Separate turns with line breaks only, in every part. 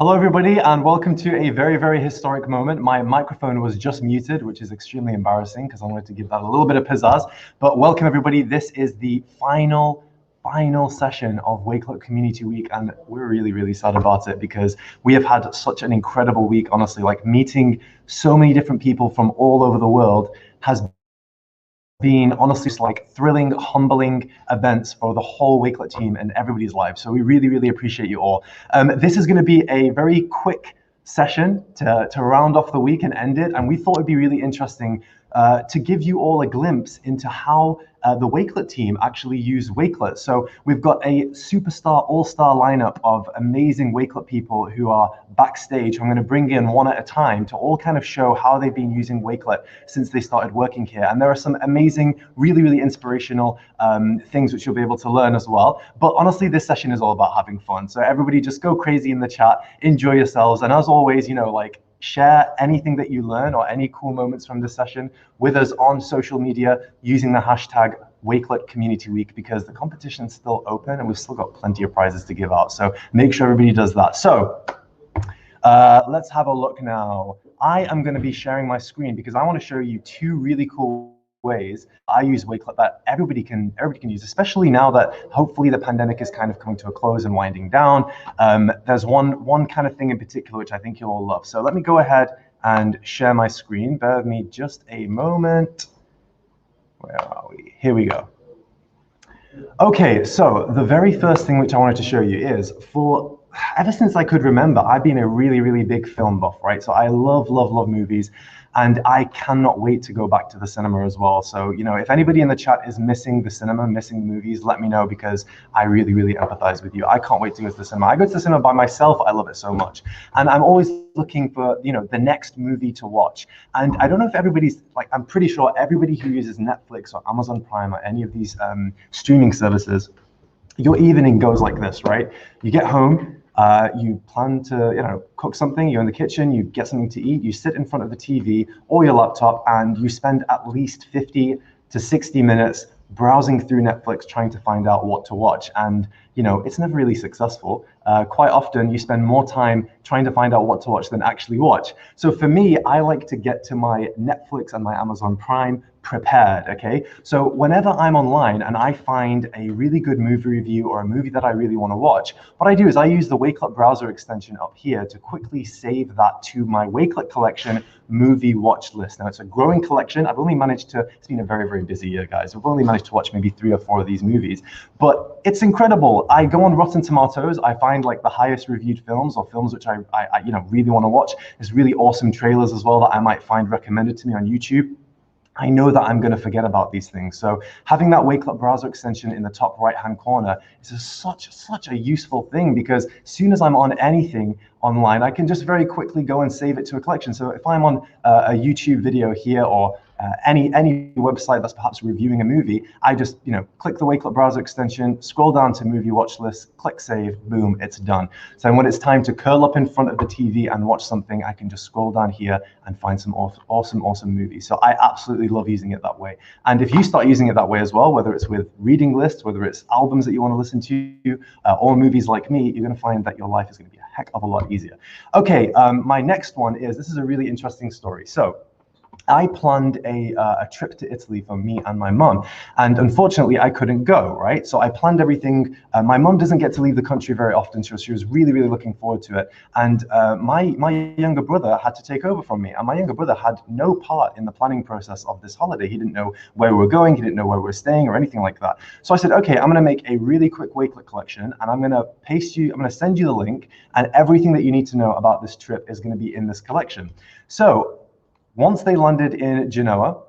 Hello, everybody, and welcome to a very, very historic moment. My microphone was just muted, which is extremely embarrassing because I wanted to give that a little bit of pizzazz. But welcome, everybody. This is the final session of Wakelet Community Week, and we're really, really sad about it because we have had such an incredible week, honestly. Like, meeting so many different people from all over the world has been honestly like thrilling, humbling events for the whole Wakelet team and everybody's lives. So we really, really appreciate you all. This is going to be a very quick session to round off the week and end it. And we thought it'd be really interesting to give you all a glimpse into how the Wakelet team actually use Wakelet. So we've got a superstar, all-star lineup of amazing Wakelet people who are backstage. I'm going to bring in one at a time to all kind of show how they've been using Wakelet since they started working here. And there are some amazing, really, really inspirational things which you'll be able to learn as well. But honestly, this session is all about having fun. So everybody just go crazy in the chat, enjoy yourselves. And as always, share anything that you learn or any cool moments from this session with us on social media using the hashtag Wakelet Community Week, because the competition's still open and we've still got plenty of prizes to give out. So make sure everybody does that. So let's have a look now. I am going to be sharing my screen because I want to show you two really cool ways I use Wakelet that everybody can use, especially now that hopefully the pandemic is kind of coming to a close and winding down. There's one kind of thing in particular which I think you'll all love. So let me go ahead and share my screen. Bear with me just a moment. Where are we? Here we go. Okay, so the very first thing which I wanted to show you is, ever since I could remember, I've been a really, really big film buff, right? So I love movies, and I cannot wait to go back to the cinema as well. So, if anybody in the chat is missing the cinema, missing the movies, let me know, because I really, really empathize with you. I can't wait to go to the cinema. I go to the cinema by myself. I love it so much. And I'm always looking for, the next movie to watch. And I don't know if everybody's, I'm pretty sure everybody who uses Netflix or Amazon Prime or any of these streaming services, your evening goes like this, right? You get home, you plan to, cook something, you're in the kitchen, you get something to eat, you sit in front of the TV or your laptop, and you spend at least 50 to 60 minutes browsing through Netflix trying to find out what to watch. And, it's never really successful. Quite often you spend more time trying to find out what to watch than actually watch. So for me, I like to get to my Netflix and my Amazon Prime prepared, okay? So whenever I'm online and I find a really good movie review or a movie that I really want to watch, what I do is I use the Wakelet browser extension up here to quickly save that to my Wakelet collection movie watch list. Now, it's a growing collection. I've only managed to, it's been a very, very busy year, guys. I've only managed to watch maybe 3 or 4 of these movies, but it's incredible. I go on Rotten Tomatoes, I find the highest reviewed films or films which I really want to watch. There's really awesome trailers as well that I might find recommended to me on YouTube. I know that I'm going to forget about these things. So having that Wakelet browser extension in the top right-hand corner is such a useful thing, because as soon as I'm on anything online, I can just very quickly go and save it to a collection. So if I'm on a YouTube video here or any website that's perhaps reviewing a movie, I just click the Wakelet browser extension, scroll down to movie watch list, click save, boom, it's done. So when it's time to curl up in front of the TV and watch something, I can just scroll down here and find some awesome movies. So I absolutely love using it that way. And if you start using it that way as well, whether it's with reading lists, whether it's albums that you want to listen to, or movies like me, you're going to find that your life is going to be a heck of a lot easier. Okay, my next one is, this is a really interesting story. So I planned a trip to Italy for me and my mum, and unfortunately I couldn't go, right? So I planned everything. My mum doesn't get to leave the country very often, so she was really, really looking forward to it. And my younger brother had to take over from me, and my younger brother had no part in the planning process of this holiday. He didn't know where we were going, he didn't know where we were staying or anything like that. So I said, okay, I'm gonna make a really quick Wakelet collection, and I'm gonna send you the link, and everything that you need to know about this trip is gonna be in this collection. So once they landed in Genoa,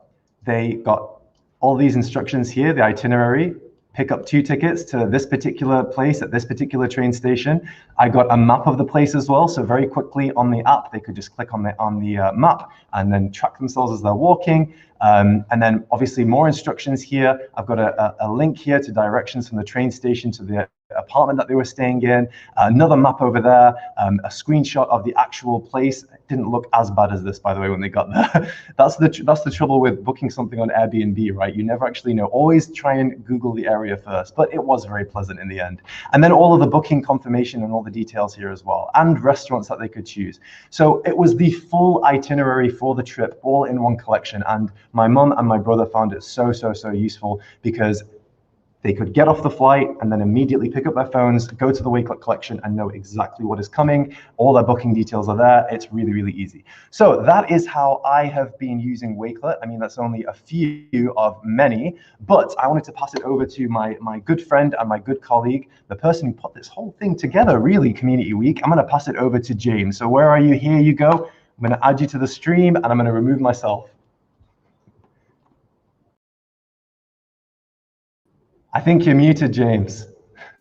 they got all these instructions here, the itinerary, pick up 2 tickets to this particular place at this particular train station. I got a map of the place as well, so very quickly on the app, they could just click on the map and then track themselves as they're walking. And then obviously more instructions here. I've got a link here to directions from the train station to the apartment that they were staying in, another map over there, a screenshot of the actual place. It didn't look as bad as this, by the way, when they got there. That's the trouble with booking something on Airbnb, right? You never actually know. Always try and Google the area first, but it was very pleasant in the end. And then all of the booking confirmation and all the details here as well, and restaurants that they could choose. So it was the full itinerary for the trip, all in one collection. And my mum and my brother found it so useful, because they could get off the flight and then immediately pick up their phones, go to the Wakelet collection and know exactly what is coming. All their booking details are there. It's really easy. So that is how I have been using Wakelet. I mean, that's only a few of many, but I wanted to pass it over to my good friend and my good colleague, the person who put this whole thing together, really, Community Week. I'm going to pass it over to James. So where are you? Here you go. I'm going to add you to the stream and I'm going to remove myself. I think you're muted, James.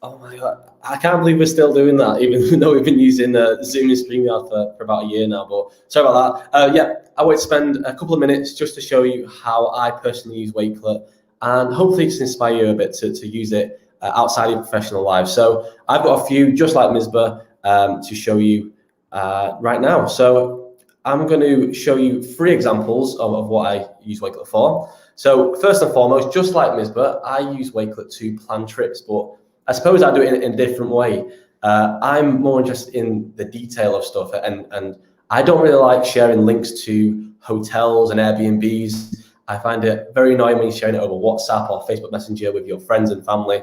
Oh my God, I can't believe we're still doing that, even though we've been using Zoom and StreamYard for about a year now, but sorry about that. Yeah, I want to spend a couple of minutes just to show you how I personally use Wakelet, and hopefully just inspire you a bit to use it outside your professional life. So I've got a few, just like Misbah, to show you right now. So I'm going to show you 3 examples of what I use Wakelet for. So first and foremost, just like Misbah, I use Wakelet to plan trips, but I suppose I do it in a different way. I'm more interested in the detail of stuff, and I don't really like sharing links to hotels and Airbnbs. I find it very annoying when you're sharing it over WhatsApp or Facebook Messenger with your friends and family,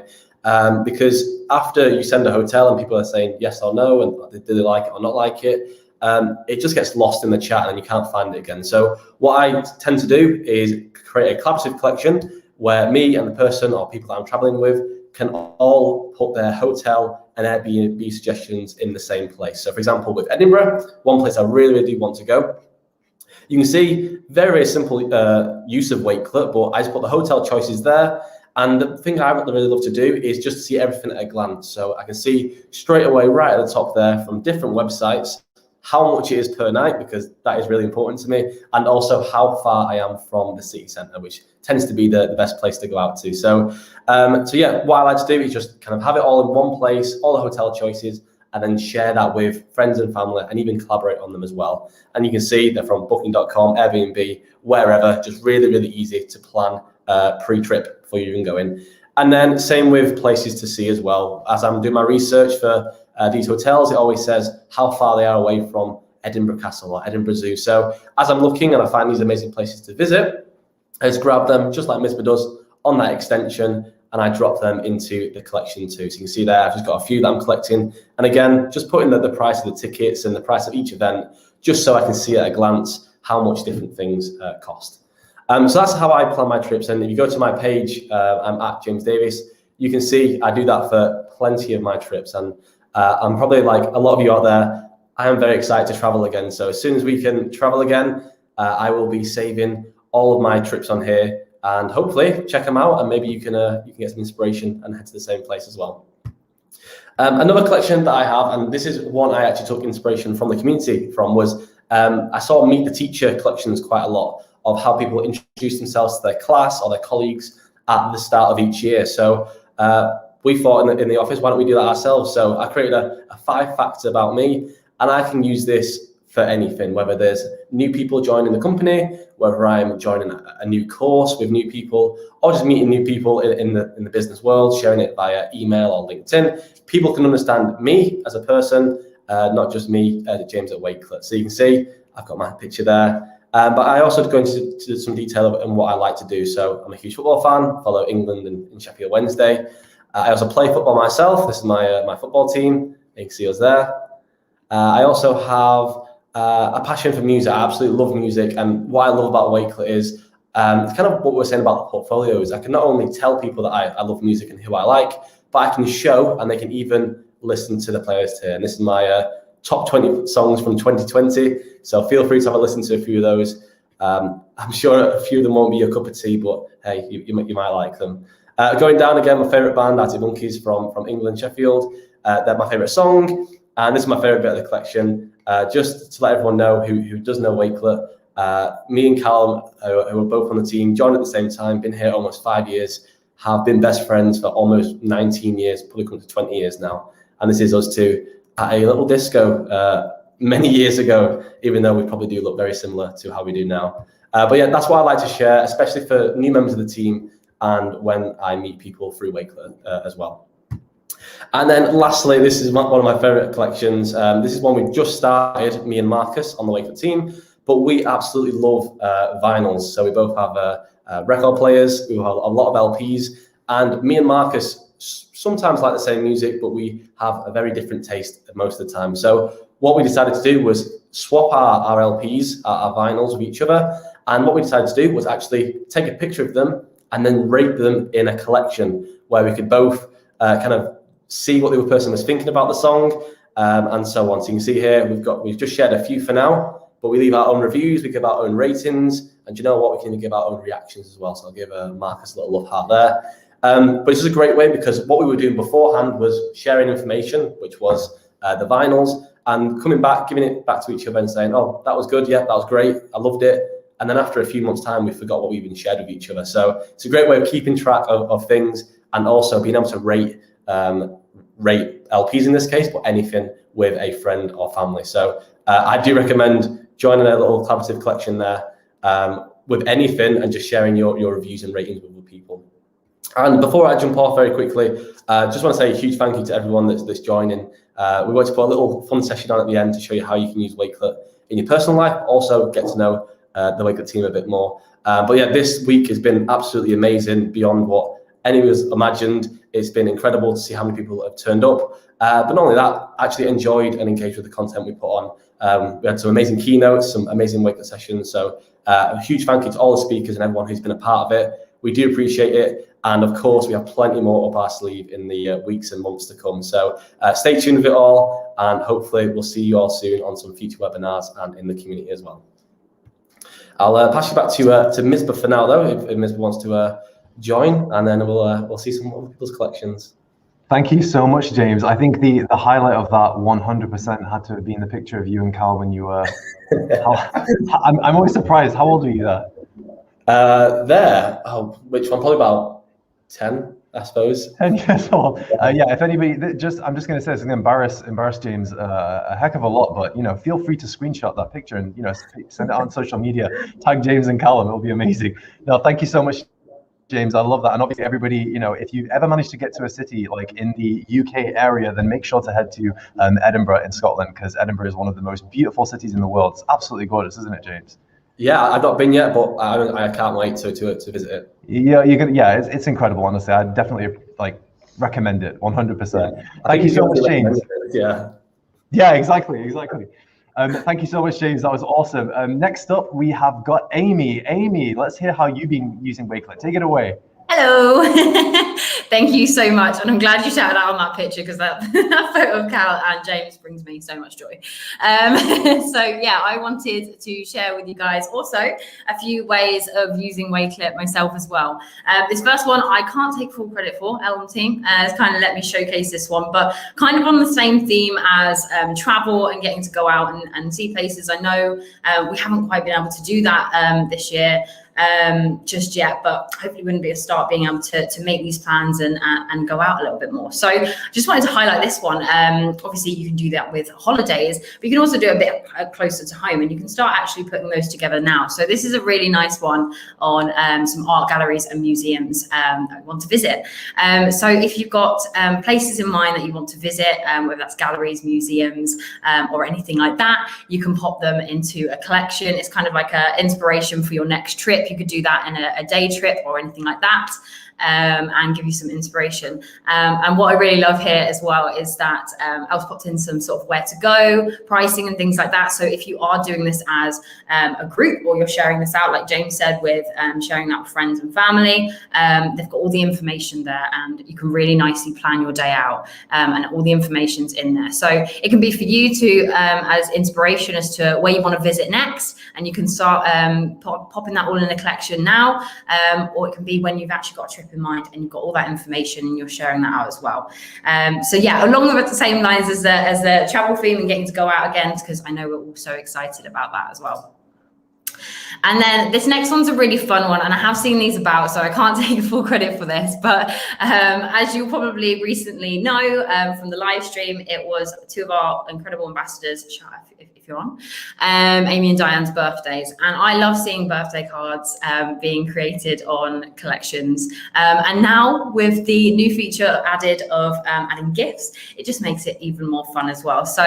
because after you send a hotel and people are saying yes or no, and do they like it or not like it, it just gets lost in the chat and you can't find it again. So what I tend to do is create a collaborative collection where me and the person or people that I'm traveling with can all put their hotel and Airbnb suggestions in the same place. So for example, with Edinburgh, one place I really want to go, you can see very simple use of Wakelet, but I just put the hotel choices there. And the thing I really love to do is just see everything at a glance. So I can see straight away right at the top there from different websites how much it is per night, because that is really important to me, and also how far I am from the city centre, which tends to be the best place to go out to. So yeah, what I like to do is just kind of have it all in one place, all the hotel choices, and then share that with friends and family and even collaborate on them as well. And you can see they're from booking.com, Airbnb, wherever, just really easy to plan pre-trip before you even go in. And then same with places to see as well. As I'm doing my research for these hotels, it always says how far they are away from Edinburgh Castle or Edinburgh Zoo. So as I'm looking and I find these amazing places to visit, I just grab them, just like Misbah does, on that extension, and I drop them into the collection too. So you can see there, I've just got a few that I'm collecting. And again, just putting the price of the tickets and the price of each event, just so I can see at a glance how much different things cost. So that's how I plan my trips. And if you go to my page, I'm at James Davis, you can see I do that for plenty of my trips. And I'm probably like a lot of you out there, I am very excited to travel again. So as soon as we can travel again, I will be saving all of my trips on here, and hopefully check them out, and maybe you can get some inspiration and head to the same place as well. Another collection that I have, and this is one I actually took inspiration from the community from, was I saw Meet the Teacher collections quite a lot of how people introduce themselves to their class or their colleagues at the start of each year. So we thought in the office, why don't we do that ourselves? So I created a 5 facts about me, and I can use this for anything, whether there's new people joining the company, whether I'm joining a new course with new people, or just meeting new people in the business world, sharing it via email or LinkedIn. People can understand me as a person, not just me, James at Wakelet. So you can see I've got my picture there. But I also go into some detail on what I like to do. So I'm a huge football fan, follow England and Sheffield Wednesday. I also play football myself. This is my football team. You can see us there. I also have a passion for music. I absolutely love music, and what I love about Wakelet is it's kind of what we're saying about the portfolios. I can not only tell people that I love music and who I like, but I can show, and they can even listen to the playlist here. And this is my top 20 songs from 2020. So feel free to have a listen to a few of those. I'm sure a few of them won't be your cup of tea, but hey, you might like them. Going down again, my favourite band, Arctic Monkeys from England, Sheffield. They're my favourite song, and this is my favourite bit of the collection. Just to let everyone know who does know Wakelet, me and Callum, who are both on the team, joined at the same time, been here almost 5 years, have been best friends for almost 19 years, probably coming to 20 years now. And this is us two at a little disco many years ago, even though we probably do look very similar to how we do now. But yeah, that's what I like to share, especially for new members of the team and when I meet people through Wakelet as well. And then lastly, this is one of my favorite collections. This is one we've just started, me and Marcus on the Wakelet team, but we absolutely love vinyls. So we both have record players, we have a lot of LPs, and me and Marcus sometimes like the same music, but we have a very different taste most of the time. So what we decided to do was swap our LPs, our vinyls with each other. And what we decided to do was actually take a picture of them and then rate them in a collection where we could both kind of see what the other person was thinking about the song and so on. So you can see here, we've just shared a few for now, but we leave our own reviews, we give our own ratings, and you know what, we can give our own reactions as well. So I'll give Marcus a little love heart there. But this is a great way because what we were doing beforehand was sharing information, which was the vinyls, and coming back, giving it back to each other and saying, oh, that was good, yeah, that was great, I loved it. And then after a few months' time, we forgot what we even shared with each other. So it's a great way of keeping track of things and also being able to rate LPs in this case, but anything with a friend or family. So I do recommend joining a little collaborative collection there with anything and just sharing your reviews and ratings with other people. And before I jump off very quickly, just want to say a huge thank you to everyone that's joining. We want to put a little fun session on at the end to show you how you can use Wakelet in your personal life, also get to know the Wakelet team a bit more. But yeah, this week has been absolutely amazing, beyond what anyone has imagined. It's been incredible to see how many people have turned up. But not only that, actually enjoyed and engaged with the content we put on. We had some amazing keynotes, some amazing Wakelet sessions. So a huge thank you to all the speakers and everyone who's been a part of it. We do appreciate it. And of course, we have plenty more up our sleeve in the weeks and months to come. So stay tuned with it all. And hopefully we'll see you all soon on some future webinars and in the community as well. I'll pass you back to Misbah for now, though, if Misbah wants to join, and then we'll see some other people's collections.
Thank you so much, James. I think the highlight of that 100% had to have been the picture of you and Cal when you were. I'm always surprised. How old were you there? Which one? Probably about 10, I suppose. 10 years old. Yeah. If anybody, I'm just going to say it's going to embarrass James a heck of a lot. But feel free to screenshot that picture and send it on social media. Tag James and Callum. It'll be amazing. No, thank you so much, James. I love that. And obviously, everybody, if you've ever managed to get to a city like in the UK area, then make sure to head to Edinburgh in Scotland, because Edinburgh is one of the most beautiful cities in the world. It's absolutely gorgeous, isn't it, James?
Yeah, I've not been yet, but I can't wait to visit it.
Yeah, it's incredible. Honestly, I definitely recommend it 100%.
Yeah.
Thank you so much, James.
Yeah,
exactly. Thank you so much, James. That was awesome. Next up, we have got Amy. Amy, let's hear how you've been using Wakelet. Take it away.
Hello. Thank you so much. And I'm glad you shouted out on that picture, because that photo of Cal and James brings me so much joy. So yeah, I wanted to share with you guys also a few ways of using Wakelet myself as well. This first one, I can't take full credit for. Ellen team has kind of let me showcase this one, but kind of on the same theme as travel and getting to go out and see places. I know we haven't quite been able to do that this year. Just yet, but hopefully wouldn't be a start being able to make these plans and go out a little bit more. So just wanted to highlight this one. Obviously you can do that with holidays, but you can also do it a bit closer to home, and you can start actually putting those together now. So this is a really nice one on some art galleries and museums that I want to visit. So if you've got places in mind that you want to visit, whether that's galleries, museums, or anything like that, you can pop them into a collection. It's kind of like an inspiration for your next trip. You could do that in a day trip or anything like that. And give you some inspiration. And what I really love here as well is that I've popped in some sort of where to go, pricing and things like that. So if you are doing this as a group, or you're sharing this out, like James said, with sharing that with friends and family, they've got all the information there, and you can really nicely plan your day out, and all the information's in there. So it can be for you to as inspiration as to where you want to visit next, and you can start popping that all in a collection now, or it can be when you've actually got a trip in mind and you've got all that information and you're sharing that out as well. So yeah, along with the same lines as the travel theme and getting to go out again, because I know we're all so excited about that as well. And then this next one's a really fun one, and I have seen these about, so I can't take full credit for this, but as you probably recently know from the live stream, it was two of our incredible ambassadors, if you're on, Amy and Diane's birthdays. And I love seeing birthday cards being created on collections. And now with the new feature added of adding gifts, it just makes it even more fun as well. So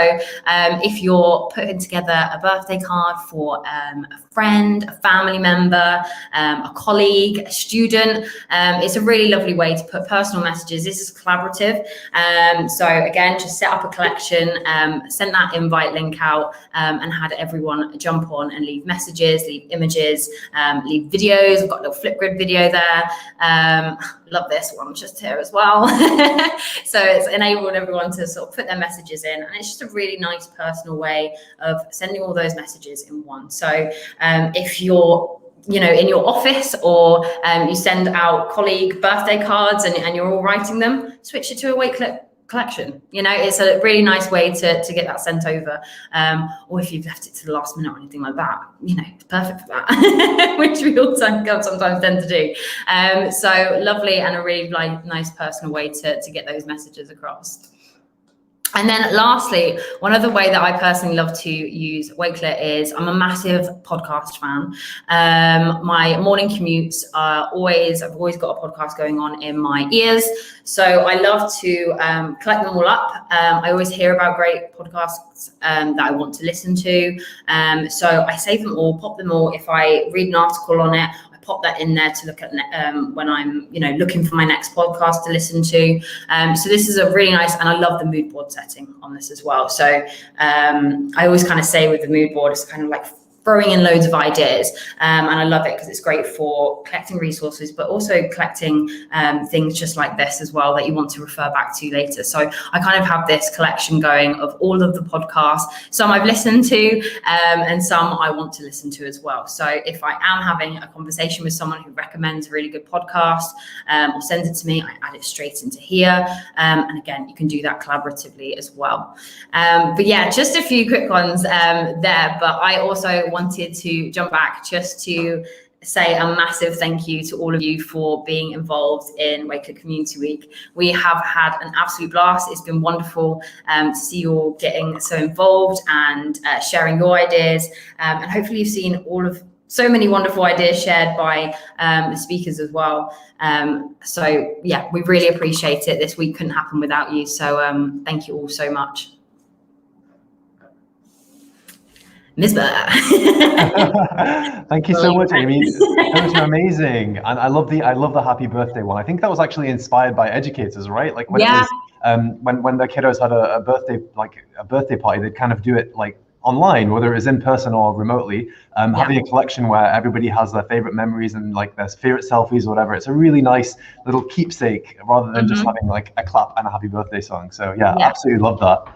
if you're putting together a birthday card for a friend, a family member, a colleague, a student, it's a really lovely way to put personal messages. This is collaborative. So again, just set up a collection, send that invite link out, and had everyone jump on and leave messages, leave images, leave videos. We've got a little Flipgrid video there. Love this one just here as well. So it's enabled everyone to sort of put their messages in, and it's just a really nice personal way of sending all those messages in one. So if you're in your office, or you send out colleague birthday cards and you're all writing them, switch it to a Wakelet collection. It's a really nice way to get that sent over. Or if you've left it to the last minute or anything like that, it's perfect for that, which we all sometimes tend to do. So lovely, and a really nice personal way to get those messages across. And then lastly, one other way that I personally love to use Wakelet is I'm a massive podcast fan. My morning commutes are I've always got a podcast going on in my ears. So I love to collect them all up. I always hear about great podcasts that I want to listen to. So I save them all, pop them all. If I read an article on it, pop that in there to look at when I'm looking for my next podcast to listen to. So this is a really nice, and I love the mood board setting on this as well. So I always kind of say with the mood board, it's kind of like throwing in loads of ideas, and I love it because it's great for collecting resources, but also collecting things just like this as well that you want to refer back to later. So I kind of have this collection going of all of the podcasts, some I've listened to, and some I want to listen to as well. So if I am having a conversation with someone who recommends a really good podcast, or sends it to me, I add it straight into here. And again, you can do that collaboratively as well. But yeah, just a few quick ones there, but I also wanted to jump back just to say a massive thank you to all of you for being involved in Wakelet Community Week. We have had an absolute blast. It's been wonderful to see you all getting so involved and sharing your ideas. And hopefully you've seen so many wonderful ideas shared by the speakers as well. So yeah, we really appreciate it. This week couldn't happen without you. So thank you all so much. Misbah.
Thank you so much, Amy. Those are amazing, and I love the happy birthday one. I think that was actually inspired by educators, right? Like when it was, when the kiddos had a birthday party, they'd kind of do it like online, whether it was in person or remotely. Having a collection where everybody has their favorite memories and like their favorite selfies or whatever. It's a really nice little keepsake rather than just having like a clap and a happy birthday song. So yeah, absolutely love that.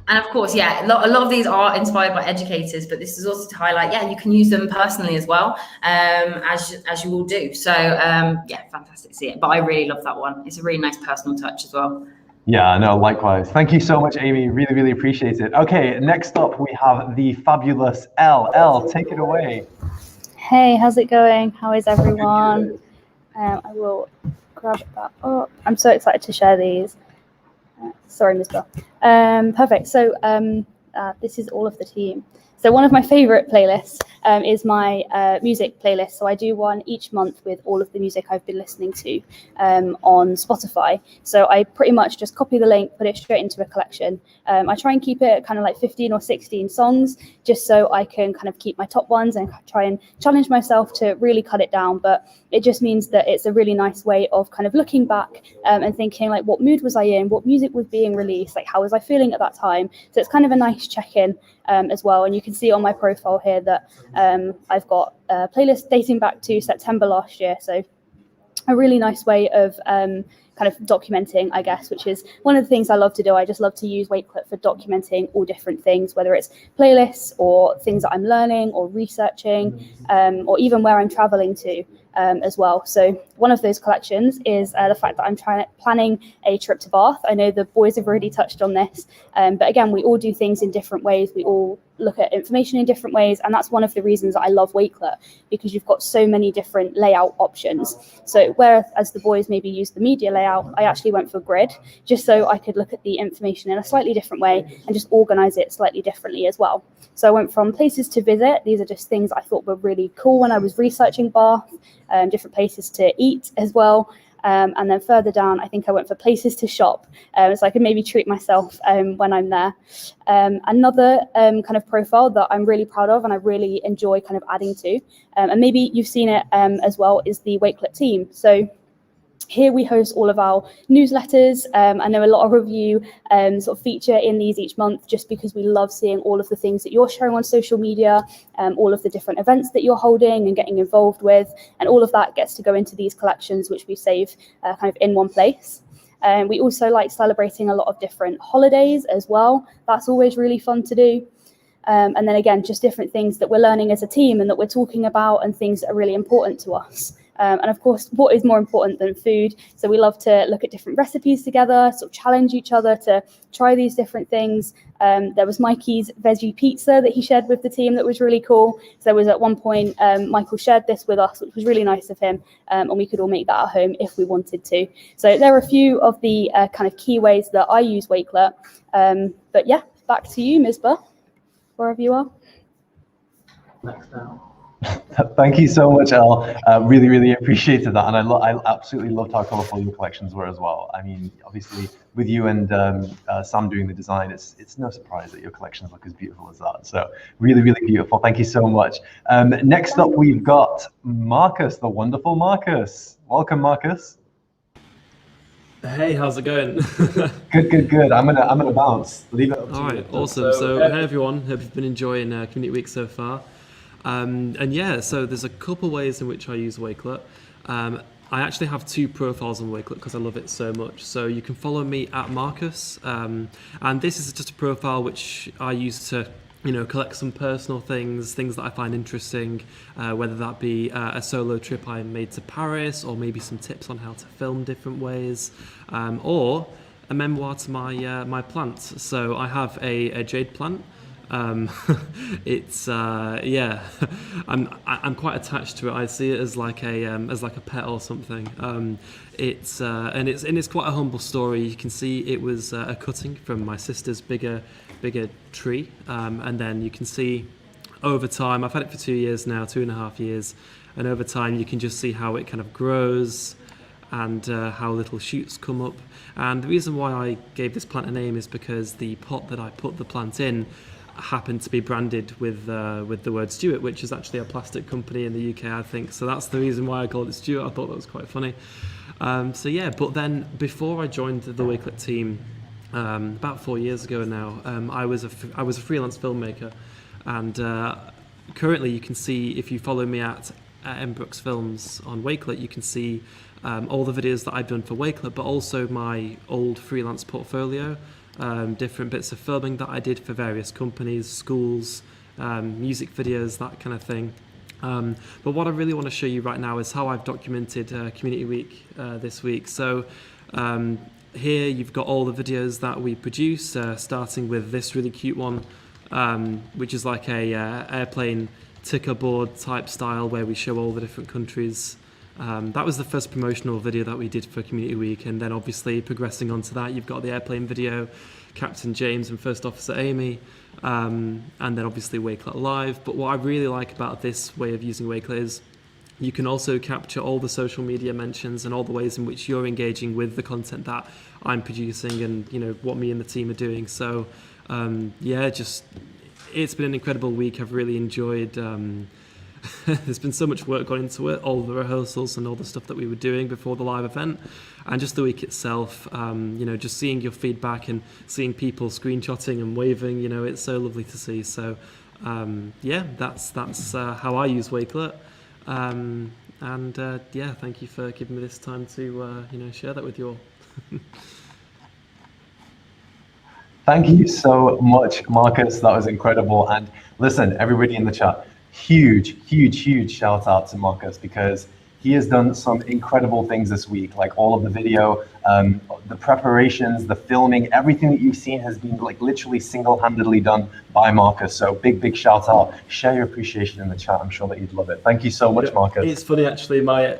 And of course, a lot of these are inspired by educators, but this is also to highlight, you can use them personally as well, as you all do. So fantastic to see it. But I really love that one. It's a really nice personal touch as well.
Yeah, no, likewise. Thank you so much, Amy. Really, really appreciate it. Okay, next up we have the fabulous Elle. Elle, take it away.
Hey, how's it going? How is everyone? I will grab that up. I'm so excited to share these. Sorry, Ms. Bell. Perfect. So this is all of the team. So one of my favorite playlists is my music playlist. So I do one each month with all of the music I've been listening to on Spotify. So I pretty much just copy the link, put it straight into a collection. I try and keep it kind of like 15 or 16 songs, just so I can kind of keep my top ones and try and challenge myself to really cut it down. But it just means that it's a really nice way of kind of looking back and thinking like, what mood was I in? What music was being released? Like, how was I feeling at that time? So it's kind of a nice check-in as well. And you can see on my profile here that I've got a playlist dating back to September last year. So a really nice way of kind of documenting, I guess, which is one of the things I love to do. I just love to use Wakelet for documenting all different things, whether it's playlists or things that I'm learning or researching, or even where I'm traveling to as well. So one of those collections is the fact that I'm planning a trip to Bath. I know the boys have already touched on this, but again, we all do things in different ways. We all look at information in different ways. And that's one of the reasons I love Wakelet, because you've got so many different layout options. So whereas the boys maybe use the media layout, I actually went for grid, just so I could look at the information in a slightly different way and just organize it slightly differently as well. So I went from places to visit. These are just things I thought were really cool when I was researching Bath, different places to eat as well. And then further down, I think I went for places to shop, so I could maybe treat myself when I'm there. Another kind of profile that I'm really proud of and I really enjoy kind of adding to, and maybe you've seen it as well, is the Wakelet team. So here we host all of our newsletters. I know a lot of you sort of feature in these each month, just because we love seeing all of the things that you're sharing on social media, all of the different events that you're holding and getting involved with, and all of that gets to go into these collections, which we save kind of in one place. We also like celebrating a lot of different holidays as well. That's always really fun to do. And then again, just different things that we're learning as a team and that we're talking about, and things that are really important to us. And of course, what is more important than food? So we love to look at different recipes together, sort of challenge each other to try these different things. There was Mikey's veggie pizza that he shared with the team that was really cool. So there was at one point, Michael shared this with us, which was really nice of him. And we could all make that at home if we wanted to. So there are a few of the kind of key ways that I use Wakelet. But yeah, back to you, Misbah, wherever you are.
Next down.
Thank you so much, Elle. Really, really appreciated that, and I absolutely loved how colourful your collections were as well. I mean, obviously, with you and Sam doing the design, it's no surprise that your collections look as beautiful as that. So really, really beautiful. Thank you so much. Next up, we've got Marcus, the wonderful Marcus. Welcome, Marcus.
Hey, how's it going?
Good. I'm gonna bounce. Leave it up to
All
you.
right, awesome. So hey everyone, hope you've been enjoying Community Week so far. And yeah, so there's a couple ways in which I use Wakelet. I actually have two profiles on Wakelet because I love it so much. So you can follow me at Marcus, and this is just a profile which I use to, collect some personal things that I find interesting, whether that be a solo trip I made to Paris, or maybe some tips on how to film different ways, or a memoir to my plants. So I have a jade plant. It's yeah, I'm quite attached to it. I see it as like a pet or something. It's quite a humble story. You can see it was a cutting from my sister's bigger tree, and then you can see over time, I've had it for 2 years now, 2.5 years, and over time you can just see how it kind of grows and how little shoots come up. And the reason why I gave this plant a name is because the pot that I put the plant in happened to be branded with the word Stuart, which is actually a plastic company in the UK, I think. So that's the reason why I called it Stuart. I thought that was quite funny. So yeah, but then before I joined the Wakelet team, about 4 years ago now, I was a freelance filmmaker, and currently you can see, if you follow me at M Brooks Films on Wakelet, you can see all the videos that I've done for Wakelet, but also my old freelance portfolio. Different bits of filming that I did for various companies, schools, music videos, that kind of thing. But what I really want to show you right now is how I've documented Community Week this week. So here you've got all the videos that we produce, starting with this really cute one, which is like a airplane ticker board type style, where we show all the different countries. That was the first promotional video that we did for Community Week, and then obviously progressing on to that, you've got the airplane video, Captain James and First Officer Amy, and then obviously Wakelet Live. But what I really like about this way of using Wakelet is you can also capture all the social media mentions and all the ways in which you're engaging with the content that I'm producing, and what me and the team are doing. So yeah, it's been an incredible week. I've really enjoyed there's been so much work gone into it, all the rehearsals and all the stuff that we were doing before the live event, and just the week itself, just seeing your feedback and seeing people screenshotting and waving, it's so lovely to see. So yeah, that's how I use Wakelet, and yeah, thank you for giving me this time to share that with you all.
Thank you so much, Marcus. That was incredible. And listen, everybody in the chat, huge shout out to Marcus, because He has done some incredible things this week, like all of the video, the preparations, the filming, everything that you've seen has been like literally single-handedly done by Marcus. So big shout out. Share your appreciation in the chat. I'm sure that you'd love it. Thank you so much, Marcus.
It's funny, actually, my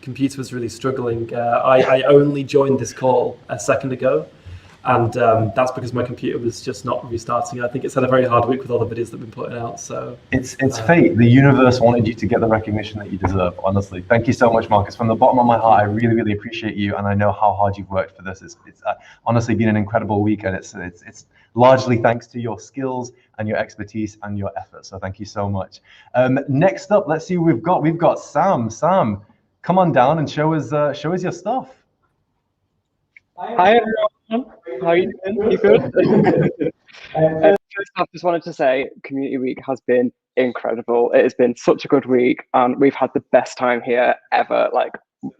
computer was really struggling. I only joined this call a second ago. And that's because my computer was just not restarting. I think it's had a very hard week with all the videos that have been putting out. So
it's fate. The universe wanted you to get the recognition that you deserve. Honestly, thank you so much, Marcus. From the bottom of my heart, I really appreciate you, and I know how hard you've worked for this. It's honestly been an incredible week, and it's largely thanks to your skills and your expertise and your effort. So thank you so much. Next up, let's see who we've got. We've got Sam. Sam, come on down and show us your stuff.
Hi everyone, how are you doing? You good? First off, just wanted to say Community Week has been incredible. It has been such a good week, and we've had the best time here ever. Like,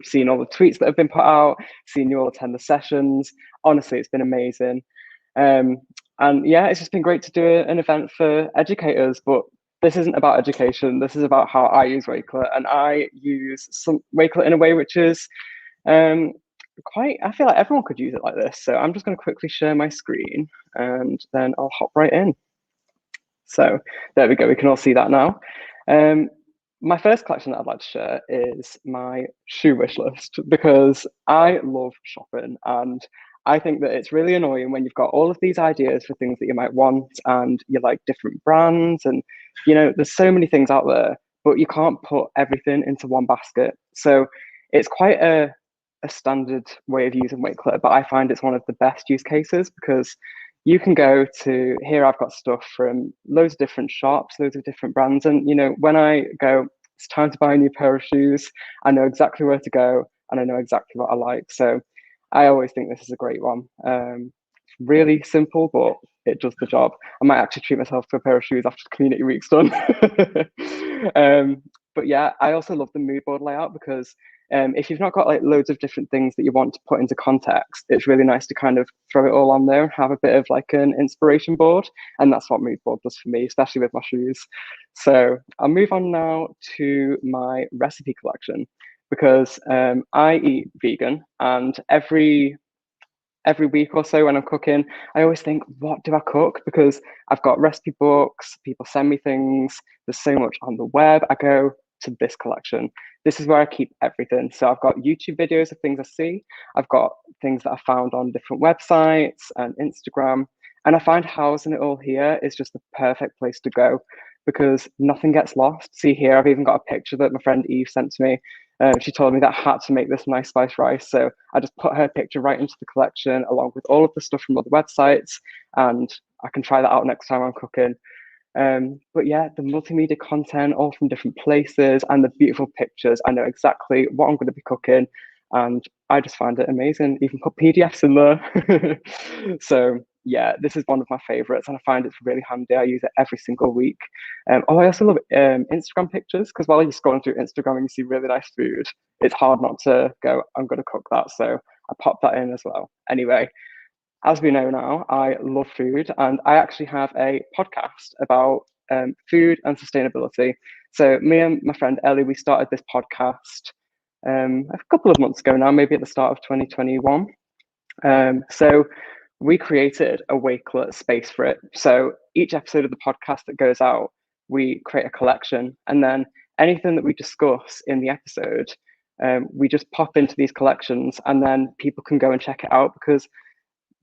seeing all the tweets that have been put out, seeing you all attend the sessions. Honestly, it's been amazing. And yeah, it's just been great to do an event for educators, but this isn't about education. This is about how I use Wakelet, and I use some Wakelet in a way which is I feel like everyone could use it like this. So I'm just going to quickly share my screen, and then I'll hop right in. So there we go. We can all see that now. My first collection that I'd like to share is my shoe wish list, because I love shopping, and I think that it's really annoying when you've got all of these ideas for things that you might want, and you like different brands, and there's so many things out there, but you can't put everything into one basket. So it's quite a standard way of using Wakelet, but I find it's one of the best use cases, because you can go to here. I've got stuff from loads of different shops, loads of different brands, and when I go, it's time to buy a new pair of shoes, I know exactly where to go, and I know exactly what I like. So I always think this is a great one. It's really simple, but it does the job. I might actually treat myself to a pair of shoes after the Community Week's done. But yeah, I also love the mood board layout, because if you've not got like loads of different things that you want to put into context, it's really nice to kind of throw it all on there and have a bit of like an inspiration board. And that's what mood board does for me, especially with my shoes. So I'll move on now to my recipe collection, because I eat vegan, and every week or so when I'm cooking, I always think, what do I cook? Because I've got recipe books, people send me things, there's so much on the web. I go to this collection. This is where I keep everything. So I've got YouTube videos of things I see. I've got things that I found on different websites and Instagram. And I find housing it all here is just the perfect place to go, because nothing gets lost. See here, I've even got a picture that my friend Eve sent to me. She told me that I had to make this nice spice rice. So I just put her picture right into the collection along with all of the stuff from other websites, and I can try that out next time I'm cooking. But yeah, the multimedia content all from different places and the beautiful pictures. I know exactly what I'm going to be cooking, and I just find it amazing. Even put PDFs in there. So yeah, this is one of my favorites, and I find it's really handy. I use it every single week. I also love Instagram pictures, because while you're scrolling through Instagram and you see really nice food, it's hard not to go, I'm going to cook that. So I pop that in as well. Anyway, as we know now, I love food, and I actually have a podcast about food and sustainability. So me and my friend Ellie, we started this podcast a couple of months ago now, maybe at the start of 2021. So we created a Wakelet space for it. So each episode of the podcast that goes out, we create a collection, and then anything that we discuss in the episode, we just pop into these collections, and then people can go and check it out, because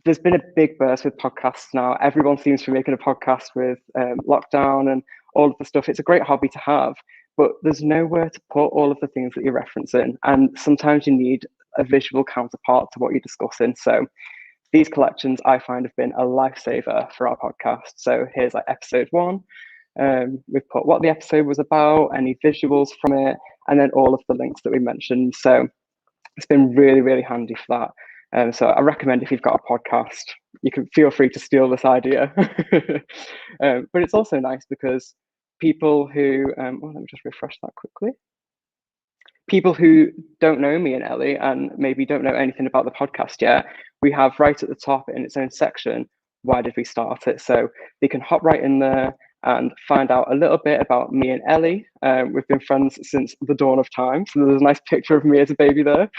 there's been a big burst with podcasts now. Everyone seems to be making a podcast with lockdown and all of the stuff. It's a great hobby to have, but there's nowhere to put all of the things that you're referencing. And sometimes you need a visual counterpart to what you're discussing. So these collections I find have been a lifesaver for our podcast. So here's like episode 1. We've put what the episode was about, any visuals from it, and then all of the links that we mentioned. So it's been really, really handy for that. So I recommend, if you've got a podcast, you can feel free to steal this idea. But it's also nice because people who, let me just refresh that quickly. People who don't know me and Ellie and maybe don't know anything about the podcast yet, we have right at the top in its own section, why did we start it? So they can hop right in there and find out a little bit about me and Ellie. We've been friends since the dawn of time, so there's a nice picture of me as a baby there.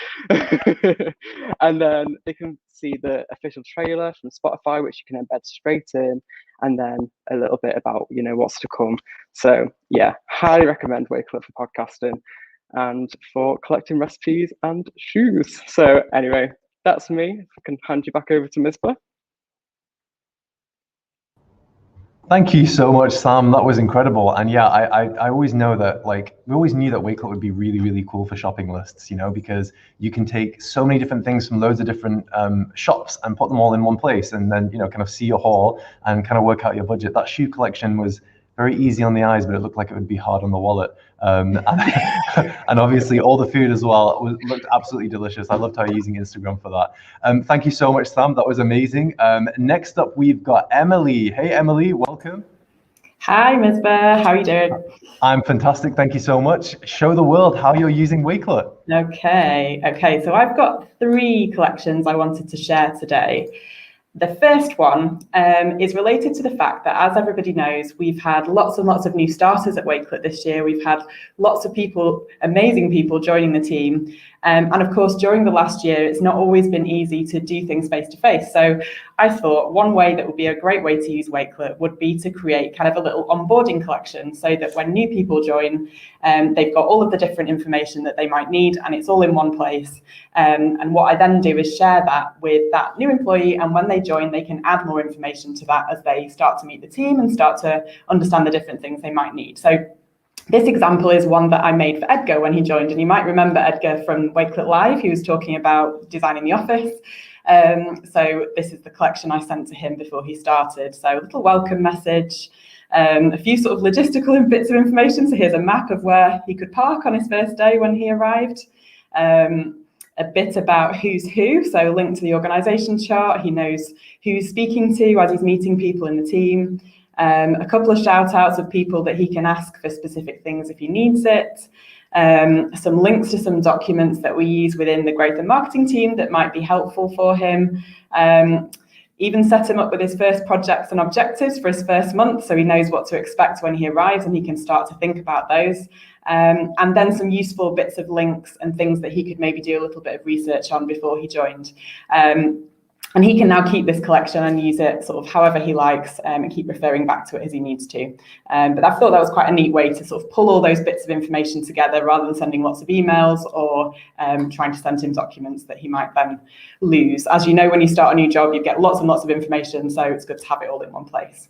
And then they can see the official trailer from Spotify, which you can embed straight in, and then a little bit about, you know, what's to come. So yeah, highly recommend Wakelet for podcasting and for collecting recipes and shoes. So anyway, that's me. If I can hand you back over to Misbah.
Thank you so much, Sam. That was incredible. And yeah, I always know that, like, we always knew that Wakelet would be really, really cool for shopping lists, you know, because you can take so many different things from loads of different shops and put them all in one place, and then, you know, kind of see your haul and kind of work out your budget. That shoe collection was very easy on the eyes, but it looked like it would be hard on the wallet. And obviously all the food as well looked absolutely delicious. I loved how you're using Instagram for that. Thank you so much, Sam. That was amazing. Next up, we've got Emily. Hey, Emily, welcome.
Hi, Misbah. How are you doing?
I'm fantastic. Thank you so much. Show the world how you're using Wakelet.
Okay. So I've got 3 collections I wanted to share today. The first one is related to the fact that, as everybody knows, we've had lots and lots of new starters at Wakelet this year. We've had lots of people, amazing people, joining the team. And of course, during the last year, it's not always been easy to do things face to face. So I thought one way that would be a great way to use Wakelet would be to create kind of a little onboarding collection, so that when new people join, they've got all of the different information that they might need, and it's all in one place. And what I then do is share that with that new employee, and when they join, they can add more information to that as they start to meet the team and start to understand the different things they might need. So this example is one that I made for Edgar when he joined, and you might remember Edgar from Wakelet Live. He was talking about designing the office. So this is the collection I sent to him before he started. So a little welcome message, a few sort of logistical bits of information. So here's a map of where he could park on his first day when he arrived. A bit about who's who, so a link to the organisation chart. He knows who he's speaking to as he's meeting people in the team. A couple of shout outs of people that he can ask for specific things if he needs it. Some links to some documents that we use within the growth and marketing team that might be helpful for him. Even set him up with his first projects and objectives for his first month, so he knows what to expect when he arrives and he can start to think about those. And then some useful bits of links and things that he could maybe do a little bit of research on before he joined. And he can now keep this collection and use it sort of however he likes, and keep referring back to it as he needs to. But I thought that was quite a neat way to sort of pull all those bits of information together, rather than sending lots of emails or trying to send him documents that he might then lose. As you know, when you start a new job, you get lots and lots of information, so it's good to have it all in one place.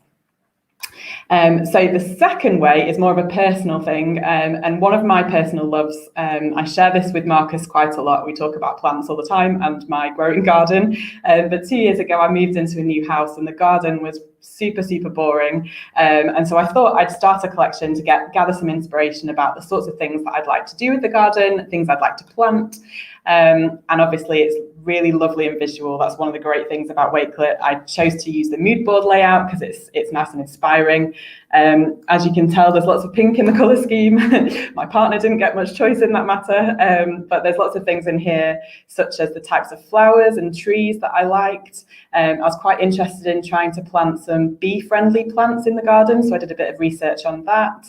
So the second way is more of a personal thing, and one of my personal loves, I share this with Marcus quite a lot. We talk about plants all the time and my growing garden, but 2 years ago I moved into a new house and the garden was super boring, and so I thought I'd start a collection to gather some inspiration about the sorts of things that I'd like to do with the garden, things I'd like to plant, and obviously it's really lovely and visual. That's one of the great things about Wakelet. I chose to use the mood board layout because it's nice and inspiring. As you can tell, there's lots of pink in the colour scheme. My partner didn't get much choice in that matter, but there's lots of things in here, such as the types of flowers and trees that I liked. I was quite interested in trying to plant some bee-friendly plants in the garden, so I did a bit of research on that.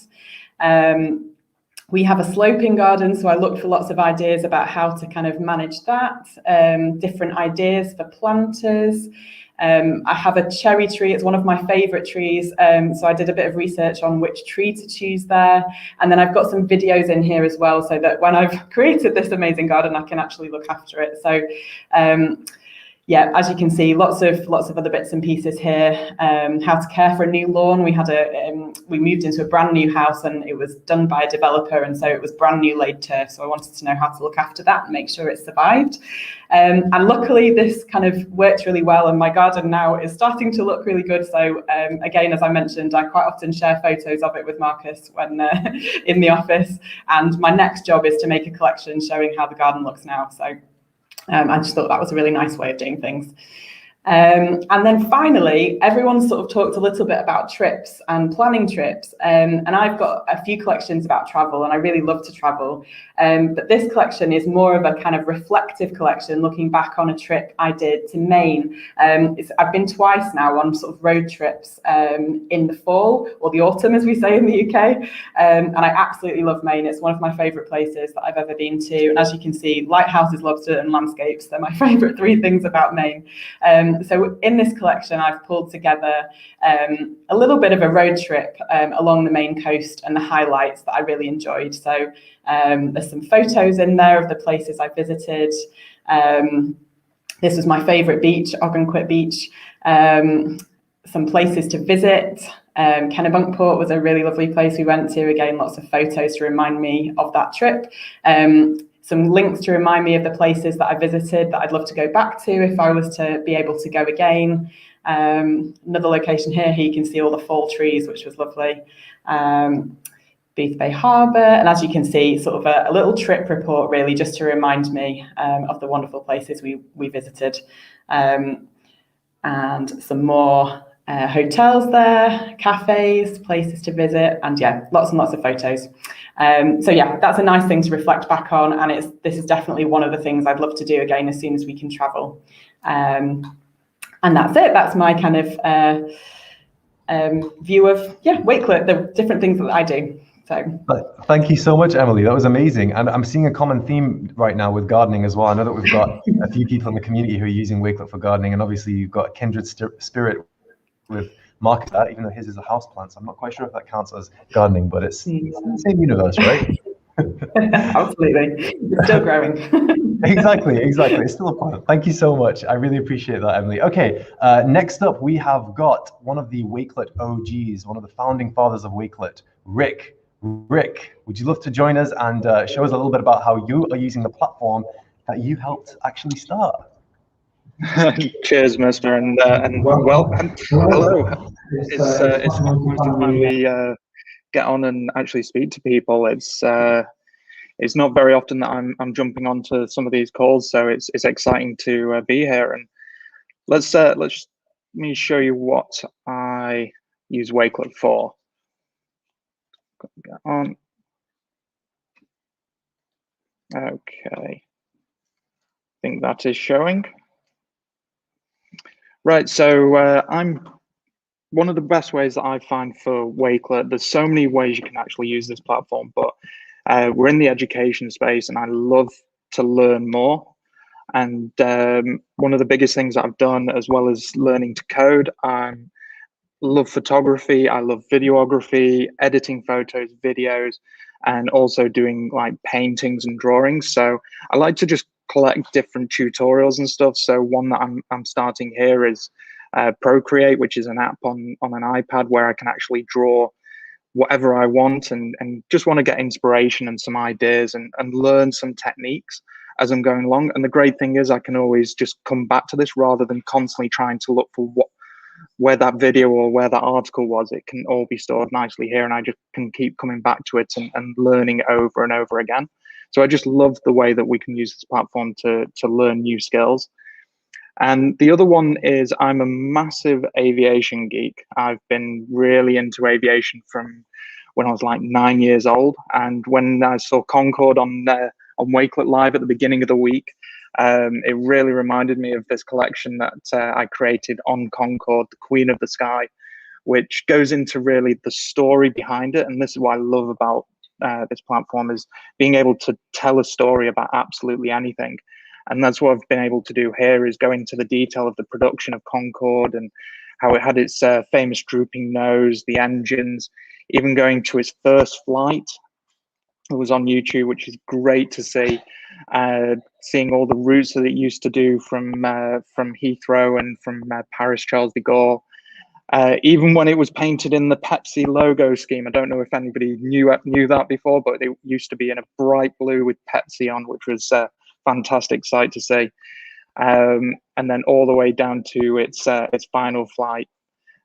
We have a sloping garden, so I looked for lots of ideas about how to kind of manage that, different ideas for planters. I have a cherry tree, it's one of my favourite trees, so I did a bit of research on which tree to choose there. And then I've got some videos in here as well, so that when I've created this amazing garden, I can actually look after it. So yeah, as you can see, lots of other bits and pieces here. How to care for a new lawn. We moved into a brand new house and it was done by a developer, and so it was brand new laid turf. So I wanted to know how to look after that and make sure it survived. And luckily, this kind of worked really well, and my garden now is starting to look really good. So again, as I mentioned, I quite often share photos of it with Marcus when in the office. And my next job is to make a collection showing how the garden looks now. So I just thought that was a really nice way of doing things. And then finally, everyone sort of talked a little bit about trips and planning trips. And I've got a few collections about travel, and I really love to travel. But this collection is more of a kind of reflective collection, looking back on a trip I did to Maine. I've been twice now on sort of road trips in the fall, or the autumn, as we say in the UK. And I absolutely love Maine. It's one of my favourite places that I've ever been to. And as you can see, lighthouses, lobster and landscapes, they're my favourite three things about Maine. So in this collection, I've pulled together a little bit of a road trip along the Maine coast and the highlights that I really enjoyed. So there's some photos in there of the places I visited. This was my favourite beach, Ogunquit Beach. Some places to visit. Kennebunkport was a really lovely place we went to. Again, lots of photos to remind me of that trip. Some links to remind me of the places that I visited that I'd love to go back to if I was to be able to go again. Another location here you can see all the fall trees, which was lovely. Booth Bay Harbour, and as you can see, sort of a little trip report really, just to remind me of the wonderful places we visited. And some more hotels there, cafes, places to visit, and yeah, lots and lots of photos. So yeah, that's a nice thing to reflect back on, and this is definitely one of the things I'd love to do again as soon as we can travel. And that's it. That's my kind of view of Wakelet, the different things that I do. So
thank you so much, Emily. That was amazing. And I'm seeing a common theme right now with gardening as well. I know that we've got a few people in the community who are using Wakelet for gardening, and obviously you've got a kindred spirit with Mark, even though his is a houseplant. So I'm not quite sure if that counts as gardening, but it's the same universe, right?
Absolutely. It's still growing.
Exactly. It's still a plant. Thank you so much. I really appreciate that, Emily. Okay, next up we have got one of the Wakelet OGs, one of the founding fathers of Wakelet, Rick. Rick, would you love to join us and show us a little bit about how you are using the platform that you helped actually start?
Cheers, mister, and welcome. Hello. It's finally get on and actually speak to people. It's not very often that I'm jumping onto some of these calls, so it's exciting to be here. And let me show you what I use Wakelet for. Get on. Okay. I think that is showing. Right, so I'm one of the best ways that I find for Wakelet. There's so many ways you can actually use this platform, but we're in the education space, and I love to learn more. And one of the biggest things that I've done, as well as learning to code, I love photography, I love videography, editing photos, videos, and also doing like paintings and drawings. So I like to just collect different tutorials and stuff. So one that I'm starting here is Procreate, which is an app on an iPad where I can actually draw whatever I want and just want to get inspiration and some ideas and learn some techniques as I'm going along. And the great thing is I can always just come back to this rather than constantly trying to look for where that video or where that article was. It can all be stored nicely here, and I just can keep coming back to it and learning it over and over again. So I just love the way that we can use this platform to learn new skills. And the other one is I'm a massive aviation geek. I've been really into aviation from when I was like 9 years old. And when I saw Concorde on Wakelet Live at the beginning of the week, it really reminded me of this collection that I created on Concorde, the Queen of the Sky, which goes into really the story behind it. And this is what I love about this platform, is being able to tell a story about absolutely anything. And that's what I've been able to do here, is go into the detail of the production of Concorde and how it had its famous drooping nose, the engines, even going to its first flight. It was on YouTube, which is great to see. Seeing all the routes that it used to do from Heathrow and from Paris Charles de Gaulle. Even when it was painted in the Pepsi logo scheme, I don't know if anybody knew that before, but it used to be in a bright blue with Pepsi on, which was a fantastic sight to see. And then all the way down to its final flight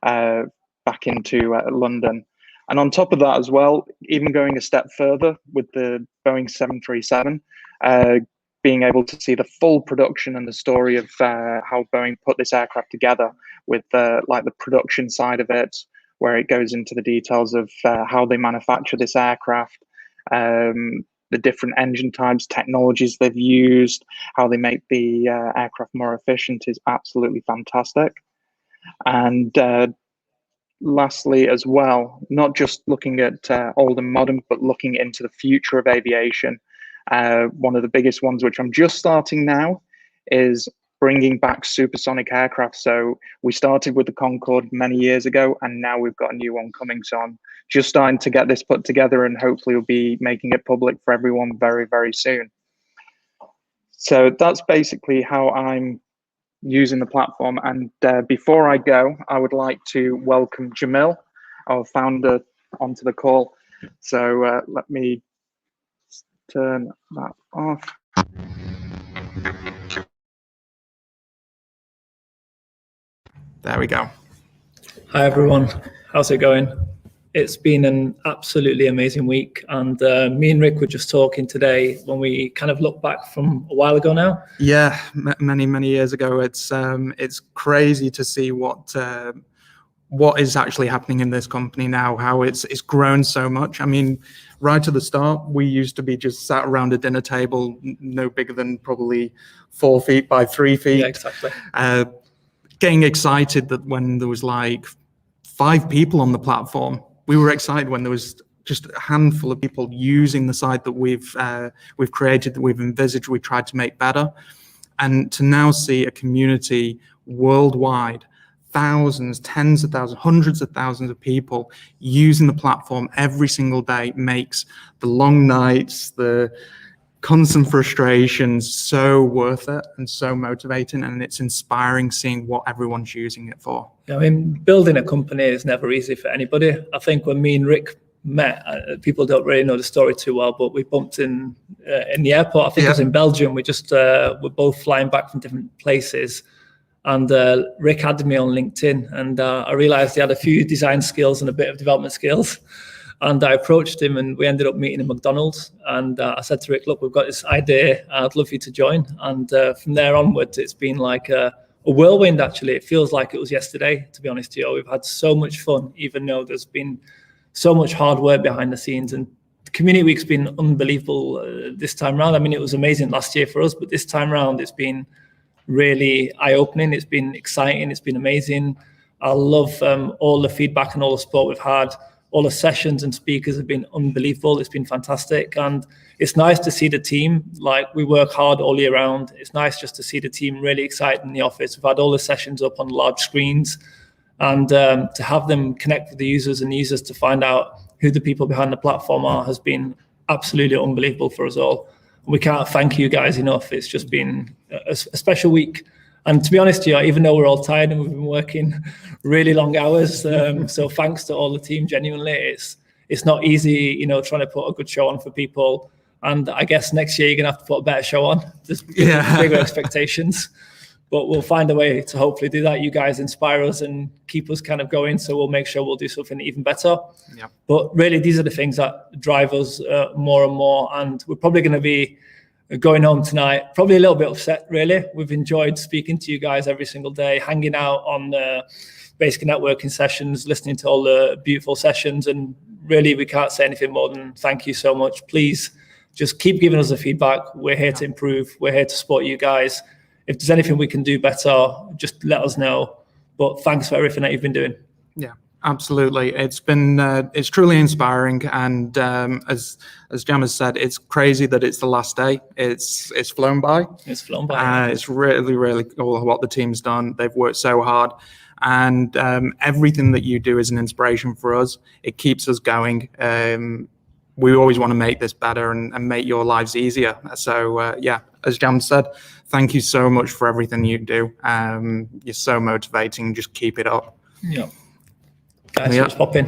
back into London. And on top of that as well, even going a step further with the Boeing 737, being able to see the full production and the story of how Boeing put this aircraft together with like the production side of it, where it goes into the details of how they manufacture this aircraft, the different engine types, technologies they've used, how they make the aircraft more efficient is absolutely fantastic. And lastly as well, not just looking at old and modern, but looking into the future of aviation. One of the biggest ones, which I'm just starting now, is bringing back supersonic aircraft. So we started with the Concorde many years ago, and now we've got a new one coming. So I'm just starting to get this put together, and hopefully we'll be making it public for everyone very, very soon. So that's basically how I'm using the platform. And before I go, I would like to welcome Jamil, our founder, onto the call. So let me turn that off. There we go.
Hi everyone, how's it going? It's been an absolutely amazing week, and me and Rick were just talking today when we kind of look back from a while ago now.
Yeah, many years ago. It's crazy to see what is actually happening in this company now, how it's grown so much. I mean, right at the start, we used to be just sat around a dinner table, no bigger than probably 4 feet by 3 feet.
Yeah, exactly.
Getting excited that when there was like 5 people on the platform. We were excited when there was just a handful of people using the site that we've created, that we've envisaged, we tried to make better. And to now see a community worldwide, thousands, tens of thousands, hundreds of thousands of people using the platform every single day makes the long nights, the constant frustrations so worth it and so motivating, and it's inspiring seeing what everyone's using it for.
I mean, building a company is never easy for anybody. I think when me and Rick met, people don't really know the story too well, but we bumped in the airport. I think it was in Belgium. We just we're both flying back from different places, and Rick added me on LinkedIn, and I realized he had a few design skills and a bit of development skills. And I approached him, and we ended up meeting at McDonald's. And I said to Rick, look, we've got this idea. I'd love you to join. And from there onwards, it's been like a whirlwind, actually. It feels like it was yesterday, to be honest with you. We've had so much fun, even though there's been so much hard work behind the scenes. And the Community Week's been unbelievable this time around. I mean, it was amazing last year for us, but this time around, it's been really eye-opening. It's been exciting. It's been amazing. I love all the feedback and all the support we've had. All the sessions and speakers have been unbelievable. It's been fantastic. And it's nice to see the team, like we work hard all year round. It's nice just to see the team really excited in the office. We've had all the sessions up on large screens, and to have them connect with the users and the users to find out who the people behind the platform are has been absolutely unbelievable for us all. We can't thank you guys enough. It's just been a special week. And to be honest with you, even though we're all tired and we've been working really long hours, so thanks to all the team, genuinely, it's not easy, trying to put a good show on for people. And I guess next year you're gonna have to put a better show on. There's bigger expectations, but we'll find a way to hopefully do that. You guys inspire us and keep us kind of going, so we'll make sure we'll do something even better. Yeah. But really, these are the things that drive us more and more. And we're probably gonna be going home tonight, probably a little bit upset, really. We've enjoyed speaking to you guys every single day, hanging out on the basic networking sessions, listening to all the beautiful sessions, and really we can't say anything more than thank you so much. Please just keep giving us the feedback. We're here to improve. We're here to support you guys. If there's anything we can do better, just let us know. But thanks for everything that you've been doing.
Yeah. Absolutely, it's been it's truly inspiring, and as Jam has said, it's crazy that it's the last day. It's flown by.
It's flown by.
It's really cool what the team's done. They've worked so hard, and everything that you do is an inspiration for us. It keeps us going. We always want to make this better and make your lives easier. So yeah, as Jam said, thank you so much for everything you do. You're so motivating. Just keep it up.
Yeah. Guys, let's pop in.